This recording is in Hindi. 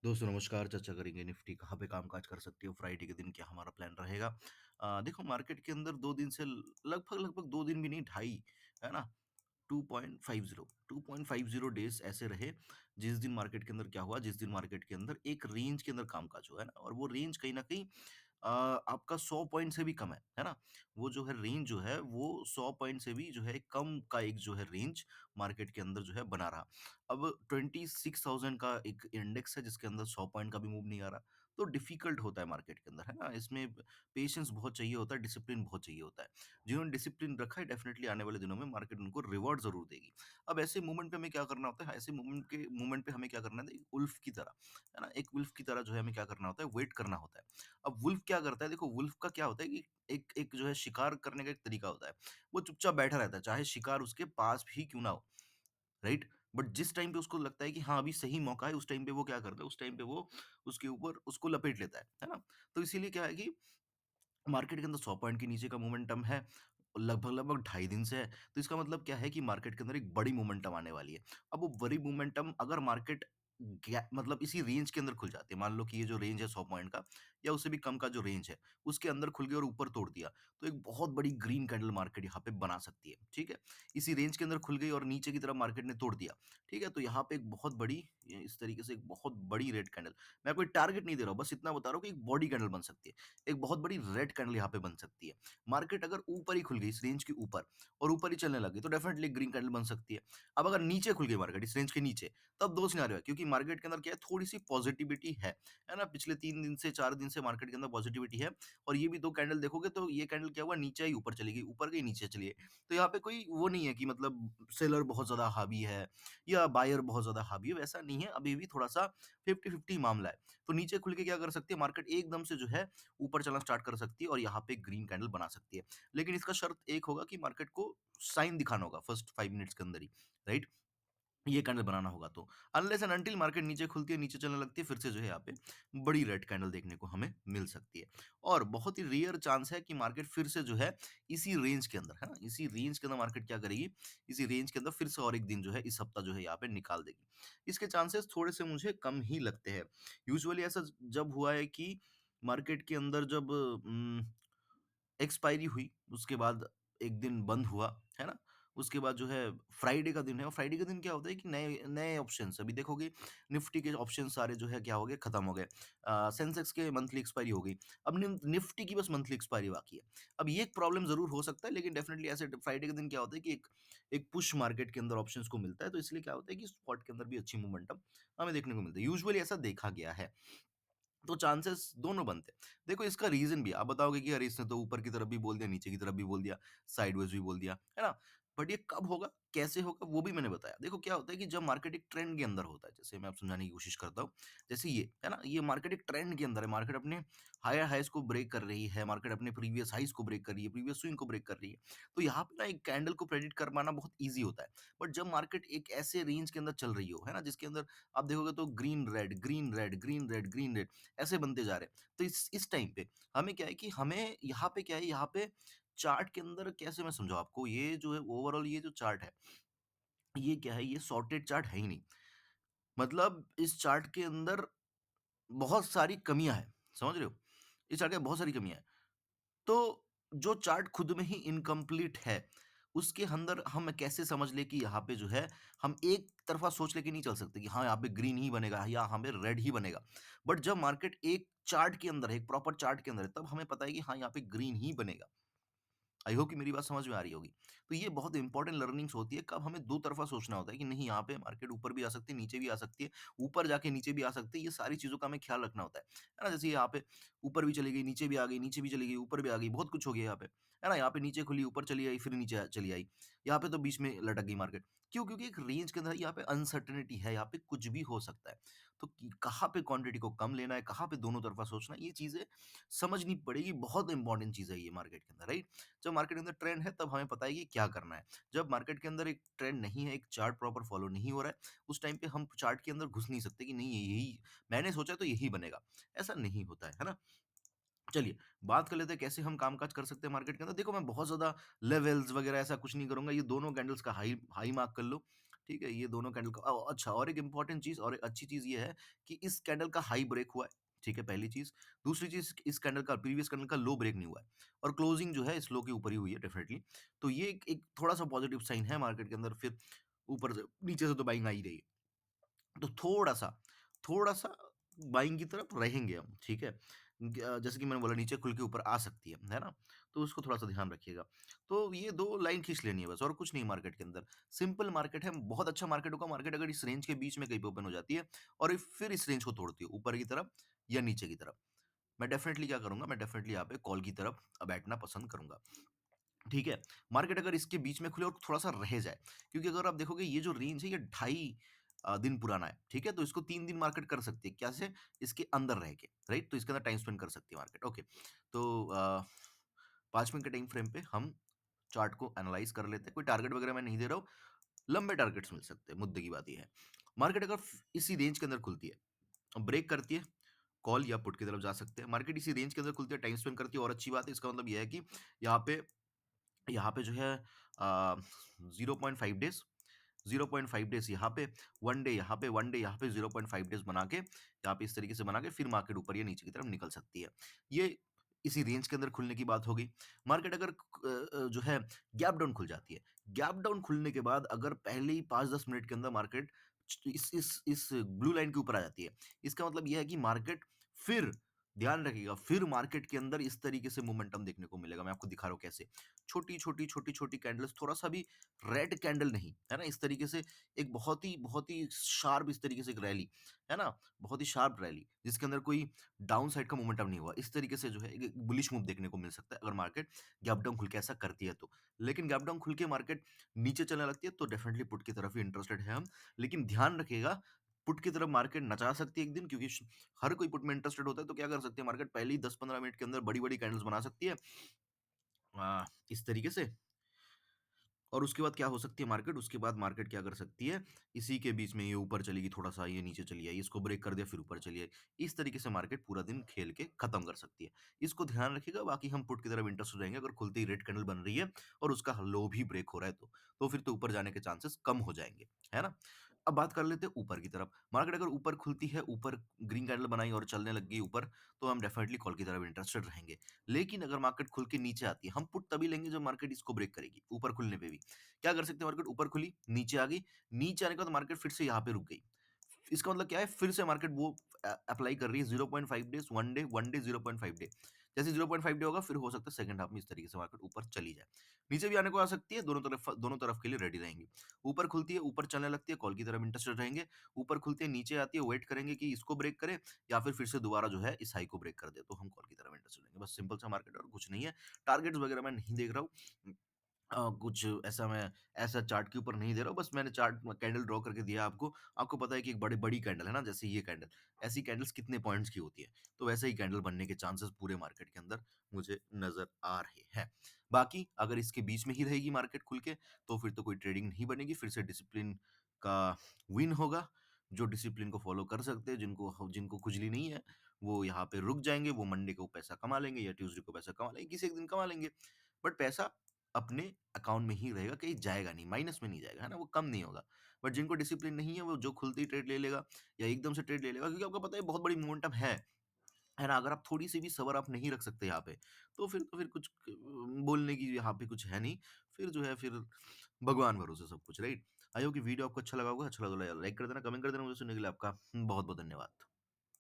दोस्तों नमस्कार, चर्चा करेंगे निफ्टी कहाँ पे कामकाज कर सकती है, फ्राइडे के दिन क्या हमारा प्लान रहेगा। देखो मार्केट के अंदर 2 दिन से लगभग 2 दिन भी नहीं, ढाई, है ना? 2.50 डेज़ ऐसे रहे, जिस दिन मार्केट के अंदर क्या हुआ, जिस दिन मार्केट के अंदर एक रेंज के अंदर कामकाज हुआ, है ना? और वो रेंज कहीं न कहीं आपका 100 पॉइंट से भी कम है ना? वो जो है रेंज जो है वो 100 पॉइंट से भी जो है कम का एक जो है रेंज मार्केट के अंदर जो है बना रहा। अब 26,000 का एक इंडेक्स है जिसके अंदर 100 पॉइंट का भी मूव नहीं आ रहा, तो डिफ़िकल्ट होता है मार्केट के अंदर, है ना? इसमें पेशेंस बहुत चाहिए होता है, डिसिप्लिन बहुत चाहिए होता है। जिन्होंने डिसिप्लिन रखा है डेफ़िनिटली आने वाले दिनों में मार्केट उनको रिवॉर्ड ज़रूर देगी। अब ऐसे मोमेंट पे हमें क्या करना होता है, ऐसे मोमेंट पे हमें क्या करना है, एक वुल्फ की तरह, है ना? एक वुल्फ की तरह जो है हमें क्या करना होता है, वेट करना होता है। अब वुल्फ क्या करता है, देखो वुल्फ का क्या होता है कि एक एक जो है शिकार करने का एक तरीका होता है। वो चुपचाप बैठा रहता है, चाहे शिकार उसके पास भी क्यों ना हो, राइट? बट जिस टाइम पे उसको लगता है कि हाँ, अभी सही मौका है, उस टाइम पे वो क्या करता है, उस टाइम पे वो उसके ऊपर उसको लपेट लेता है ना? तो इसीलिए क्या है कि मार्केट के अंदर 100 पॉइंट के नीचे का मोमेंटम है, लगभग ढाई दिन से है, तो इसका मतलब क्या है कि मार्केट के अंदर एक बड़ी मोमेंटम आने वाली है। अब वो बड़ी मोमेंटम अगर मार्केट मतलब इसी रेंज के अंदर खुल जाती है, मान लो कि ये जो रेंज है 100 पॉइंट का या उससे भी कम का जो रेंज है, उसके अंदर खुल गई और ऊपर तोड़ दिया, तो एक बहुत बड़ी ग्रीन कैंडल मार्केट यहाँ पे बना सकती है, ठीक है? इसी रेंज के अंदर खुल गई और नीचे की तरफ मार्केट ने तोड़ दिया, ठीक है? तो यहाँ पे एक बहुत बड़ी इस तरीके से एक बहुत बड़ी रेड कैंडल, मैं कोई टारगेट नहीं दे रहा हूँ, बस इतना बता रहा हूँ कि एक बॉडी कैंडल बन सकती है। एक बहुत बड़ी रेड कैंडल यहाँ पे बन सकती है। मार्केट अगर ऊपर ही खुल गई इस रेंज के ऊपर और ऊपर ही चलने लगी तो डेफिनेटली ग्रीन कैंडल बन सकती है। अब अगर नीचे खुल गई मार्केट इस रेंज के नीचे, तब 2 सिनेरियो है, क्योंकि मार्केट के अंदर क्या है, थोड़ी-सी पॉजिटिविटी है ना? पिछले 3 दिन से 4 दिन से मार्केट के अंदर पॉजिटिविटी है और ये भी 2 कैंडल देखोगे तो ये कैंडल क्या हुआ, नीचे ही ऊपर चली गई, ऊपर गई नीचे चली गई। तो यहाँ पे कोई वो नहीं है कि मतलब सेलर बहुत ज़्यादा हावी है या बायर बहुत ज़्यादा हावी है, वैसा नहीं है। अभी भी थोड़ा-सा 50-50 मामला है। तो नीचे खुल के क्या कर सकती है मार्केट, एकदम से जो है ऊपर चलना स्टार्ट कर सकती है और यहाँ पे ग्रीन कैंडल बना सकती है। लेकिन इसका शर्त एक होगा कि मार्केट को साइन दिखाना होगा फर्स्ट 5 मिनट्स के अंदर ही, राइट? ये कैंडल बनाना होगा तो। अनलेस एंड अंटिल मार्केट नीचे खुलती है, नीचे चलने लगती है, फिर से जो है यहाँ पे बड़ी रेड कैंडल देखने को हमें मिल सकती है। और बहुत ही रेयर चांस है कि मार्केट फिर से जो है इसी रेंज के अंदर, है ना? इसी रेंज के अंदर मार्केट क्या करेगी, इसी रेंज के अंदर फिर से और एक दिन जो है इस हफ्ता जो है यहाँ पे निकाल देगी। इसके चांसेस थोड़े-से मुझे कम ही लगते हैं। यूजुअली ऐसा जब हुआ है कि मार्केट के अंदर जब एक्सपायरी हुई, उसके बाद 1 दिन बंद हुआ, है ना? उसके बाद जो है फ्राइडे का दिन है और फ्राइडे के दिन क्या होता है कि नए नए ऑप्शंस, अभी देखोगे निफ्टी के ऑप्शन सारे जो है क्या हो गए, खत्म हो गए। सेंसेक्स के मंथली एक्सपायरी हो गई। अब निफ्टी की बस मंथली एक्सपायरी बाकी है। अब ये एक प्रॉब्लम ज़रूर हो सकता है, लेकिन डेफिनिटली ऐसे फ्राइडे के दिन क्या होता है कि एक एक पुश मार्केट के अंदर ऑप्शंस को मिलता है, तो इसलिए क्या होता है कि स्पॉट के अंदर भी अच्छी मोमेंटम हमें देखने को मिलता है। यूजुअली ऐसा देखा गया है। तो चांसेस दोनों बनते हैं। देखो इसका रीज़न भी है, आप बताओगे कि अरे इसने तो ऊपर की तरफ भी बोल दिया, नीचे की तरफ भी बोल दिया, साइडवेज़ भी बोल दिया, है ना? बट ये कब होगा, कैसे होगा, वो भी मैंने बताया। देखो क्या होता है कि जब मार्केट एक ट्रेंड के अंदर होता है, जैसे मैं अब समझाने की कोशिश करता हूँ, जैसे ये, है ना? ये मार्केट एक ट्रेंड के अंदर है, मार्केट अपने हायर हाइज़ को ब्रेक कर रही है, मार्केट अपने प्रीवियस हाइज़ को ब्रेक कर रही है, प्रीवियस स्विंग को ब्रेक कर रही है। तो यहाँ पे ना एक कैंडल को प्रेडिक्ट कर पाना बहुत ईज़ी होता है। बट जब मार्केट एक ऐसे रेंज के अंदर चल रही हो, है ना? जिसके अंदर आप देखोगे तो green, red, green, red, green, red, green, red ऐसे बनते जा रहे हैं। तो इस टाइम पे हमें क्या है कि हमें यहाँ पे क्या है, यहाँ पे चार्ट के अंदर कैसे मैं समझाऊँ आपको, ये जो है ओवरऑल ये जो चार्ट है, ये क्या है, ये सॉर्टेड चार्ट है ही नहीं। मतलब इस चार्ट के अंदर बहुत सारी कमियाँ हैं, समझ रहे हो? इस चार्ट के बहुत सारी कमियाँ हैं। तो जो चार्ट खुद में ही इनकम्प्लीट है, उसके अंदर हम कैसे समझ लें कि यहाँ पे जो है हम एक तरफ़ा सोच लेके नहीं चल सकते कि हाँ, यहाँ पे ग्रीन ही बनेगा या यहाँ पे रेड ही बनेगा। बट जब मार्केट एक चार्ट के अंदर है, एक प्रॉपर चार्ट के अंदर है, तब हमें पता है कि हाँ, यहाँ पे ग्रीन ही बनेगा। आई होप कि मेरी बात समझ में आ रही होगी। तो ये बहुत इंपॉर्टेंट लर्निंग्स होती है, कब हमें दो तरफ़ा सोचना होता है कि नहीं, यहाँ पे मार्केट ऊपर भी आ सकती है, नीचे भी आ सकती है, ऊपर जाके नीचे भी आ सकती है, ये सारी चीज़ों का हमें ख़्याल रखना होता है ना? जैसे यहाँ पे ऊपर भी चली गई, नीचे भी आ गई, नीचे भी चली गई, ऊपर भी आ गई, बहुत कुछ हो गया यहाँ पे, है ना? यहाँ पे नीचे खुली, ऊपर चली आई, फिर नीचे चली आई। यहाँ पे तो बीच में लटक गई मार्केट। क्यों? क्योंकि एक रेंज के अंदर यहाँ पे अनसर्टेनिटी है, यहाँ पे कुछ भी हो सकता है। तो कि कहाँ पे क्वांटिटी को कम लेना है, कहाँ पे दोनों तरफ़ा सोचना है, ये चीज़ें समझनी पड़ेगी, बहुत इंपॉर्टेंट चीज़ है ये मार्केट के अंदर, राइट? जब मार्केट के अंदर ट्रेंड है तब हमें पता है कि क्या करना है। जब मार्केट के अंदर एक ट्रेंड नहीं है, एक चार्ट प्रॉपर फॉलो नहीं हो रहा है, उस टाइम पे हम चार्ट के अंदर घुस नहीं सकते कि नहीं, ये यही मैंने सोचा तो यही बनेगा। ऐसा नहीं होता है ना? चलिए, बात कर लेते हैं कैसे हम कामकाज कर सकते हैं मार्केट के अंदर। देखो मैं बहुत ज़्यादा लेवल्स वगैरह ऐसा कुछ नहीं करूँगा, ये दोनों कैंडल्स का हाई हाई मार्क कर लो। ठीक है? ये दोनों कैंडल का अच्छा और एक इम्पोर्टेंट चीज़ और एक अच्छी चीज़ ये है कि इस कैंडल का हाई ब्रेक हुआ है, ठीक है? पहली चीज़। दूसरी चीज़ इस कैंडल का प्रीवियस कैंडल का लो ब्रेक नहीं हुआ है और क्लोजिंग जो है इस लो के ऊपर ही हुई है डेफिनिटली। तो ये एक एक थोड़ा-सा पॉजिटिव साइन है मार्केट के अंदर फिर ऊपर से नीचे से तो बाइंग आ ही रही है। तो थोड़ा-सा बाइंग की तरफ रहेंगे हम, ठीक है? जैसे कि मैंने बोला नीचे खुल के ऊपर आ सकती है ना? तो उसको थोड़ा-सा ध्यान रखिएगा। तो ये 2 लाइन खींच लेनी है बस और कुछ नहीं मार्केट के अंदर। सिंपल मार्केट है, बहुत अच्छा मार्केट होगा, मार्केट अगर इस रेंज के बीच में कहीं पे ओपन हो जाती है और फिर इस रेंज को तोड़ती है, ऊपर की तरफ या नीचे की तरफ। मैं डेफिनिटली क्या करूँगा, मैं डेफिनिटली यहाँ पे कॉल की तरफ बैठना पसंद करूँगा। ठीक है? मार्केट अगर इसके बीच में खुले और थोड़ा-सा रह जाए, क्योंकि अगर आप देखोगे ये जो रेंज है ये ढाई दिन पुराना है, ठीक है? तो इसको 3 दिन मार्केट कर सकती है, कैसे? इसके अंदर रह के, राइट? तो इसके अंदर टाइम स्पेंड कर सकती है मार्केट, ओके। तो 5 मिनट के टाइम फ्रेम पे हम चार्ट को एनालाइज़ कर लेते हैं, कोई टारगेट वगैरह मैं नहीं दे रहा हूँ, लंबे टारगेट्स मिल सकते हैं, मुद्दे की बात ये है। मार्केट अगर इसी रेंज के अंदर खुलती है, ब्रेक करती है, कॉल या पुट की तरफ जा सकते हैं। मार्केट इसी रेंज के अंदर खुलती है, टाइम स्पेंड करती है और अच्छी बात है, इसका मतलब ये है कि यहाँ पे जो है 0.5 डेज़ 0.5 डेज़ यहाँ पे, 1 डे यहाँ पे, 1 डे यहाँ पे 0.5 डेज़ बना के, यहाँ पे इस तरीके से बना के फिर मार्केट ऊपर या नीचे की तरफ निकल सकती है। ये इसी रेंज के अंदर खुलने की बात हो गई। मार्केट अगर जो है गैप डाउन खुल जाती है, गैप डाउन खुलने के बाद अगर पहले ही 5-10 मिनट के अंदर मार्केट इस ब्लू लाइन के ऊपर आ जाती है, इसका मतलब ये है कि मार्केट फिर ध्यान रखिएगा, फिर मार्केट के अंदर इस तरीके से मोमेंटम देखने को मिलेगा। मैं आपको दिखा रहा हूँ कैसे। छोटी-छोटी, छोटी-छोटी कैंडल्स थोड़ा-सा भी रेड कैंडल नहीं, है ना? इस तरीके से एक बहुत ही शार्प इस तरीके से एक रैली, है ना? बहुत ही शार्प रैली, जिसके अंदर कोई डाउन साइड का मोमेंटम नहीं हुआ। इस तरीके से जो है एक बुलिश मूव देखने को मिल सकता है, अगर मार्केट गैप डाउन खुल के ऐसा करती है तो। लेकिन गैप डाउन खुल के मार्केट नीचे चलने लगती है, तो डेफिनिटली पुट की तरफ ही इंटरेस्टेड है हम। लेकिन ध्यान रखिएगा, पुट की तरफ मार्केट नचा सकती है एक दिन क्योंकि हर कोई पुट में इंटरेस्टेड होता है, तो क्या कर सकती है मार्केट पहले ही 10-15 मिनट के अंदर बड़ी-बड़ी कैंडल्स बना सकती है। इस तरीके से और उसके बाद क्या हो सकती है मार्केट, उसके बाद मार्केट क्या कर सकती है, इसी के बीच में ये ऊपर चलेगी थोड़ा-सा, ये नीचे चली आई, इसको ब्रेक कर दिया फिर ऊपर चली आई। इस तरीके से मार्केट पूरा दिन खेल के खत्म कर सकती है। इसको ध्यान रखिएगा, बाकी हम पुट की तरफ इंटरेस्टेड रहेंगे अगर खुलते ही रेड कैंडल बन रही है और उसका लो भी ब्रेक हो रहा है तो। तो फिर तो ऊपर जाने के चांसेस कम हो जाएँगे, है ना? अब बात कर लेते हैं ऊपर की तरफ। मार्केट अगर ऊपर खुलती है, ऊपर ग्रीन कैंडल बनाई और चलने लग गई ऊपर, तो हम डेफिनिटली कॉल की तरफ इंटरेस्टेड रहेंगे। लेकिन अगर मार्केट खुल के नीचे आती है, हम पुट तभी लेंगे जब मार्केट इसको ब्रेक करेगी, ऊपर खुलने पे भी। क्या कर सकते हैं मार्केट ऊपर खुली, नीचे आ गई, नीचे आने के बाद मार्केट फिर से यहाँ पे रुक गई। इसका मतलब क्या है फिर से मार्केट वो अप्लाई कर रही है 0.5 डेज़ 1 डे 0.5 डे। जैसे 0.5 डे होगा फिर हो सकता है सेकंड हाफ में इस तरीके से मार्केट ऊपर चली जाए। नीचे भी आने को आ सकती है, दोनों तरफ के लिए रेडी रहेंगे। ऊपर खुलती है, ऊपर चलने लगती है, कॉल की तरफ इंटरेस्टेड रहेंगे। ऊपर खुलती है, नीचे आती है, वेट करेंगे कि इसको ब्रेक करे या फिर से दोबारा जो है इस हाई को ब्रेक कर दे, तो हम कॉल की तरफ इंटरेस्टेड रहेंगे। बस सिंपल सा मार्केट है और कुछ नहीं है। टारगेट्स वगैरह मैं नहीं देख रहा हूँ। कुछ ऐसा मैं ऐसा चार्ट के ऊपर नहीं दे रहा हूँ, बस मैंने चार्ट कैंडल ड्रॉ करके दिया आपको। आपको पता है कि एक बड़ी कैंडल है ना, जैसे ये कैंडल, ऐसी कैंडल्स कितने पॉइंट्स की होती है, तो वैसे ही कैंडल बनने के चांसेस पूरे मार्केट के अंदर मुझे नज़र आ रहे हैं। बाकी अगर इसके बीच में ही रहेगी मार्केट खुल के, तो फिर तो कोई ट्रेडिंग नहीं बनेगी, फिर से डिसिप्लिन का विन होगा। जो डिसिप्लिन को फ़ॉलो कर सकते हैं, जिनको खुजली नहीं है, वो यहाँ पे रुक जाएँगे, वो मंडे को पैसा कमा लेंगे या ट्यूसडे को पैसा कमा लेंगे, किसी एक दिन कमा लेंगे। बट पैसा अपने अकाउंट में ही रहेगा, कहीं जाएगा नहीं, माइनस में नहीं जाएगा, है ना? वो कम नहीं होगा। बट जिनको डिसिप्लिन नहीं है, वो जो खुलते ही ट्रेड ले लेगा या एकदम से ट्रेड ले लेगा क्योंकि आपको पता है बहुत बड़ी मोमेंटम है ना? अगर आप थोड़ी-सी भी सब्र आप नहीं रख सकते यहाँ पे, तो फिर कुछ बोलने की यहाँ पे कुछ है नहीं। फिर जो है फिर भगवान भरोसे सब कुछ, राइट? आई होप कि वीडियो आपको अच्छा लगा होगा। अच्छा लगा तो लाइक कर देना, कमेंट कर देना। मुझे सुनने के लिए आपका बहुत-बहुत धन्यवाद।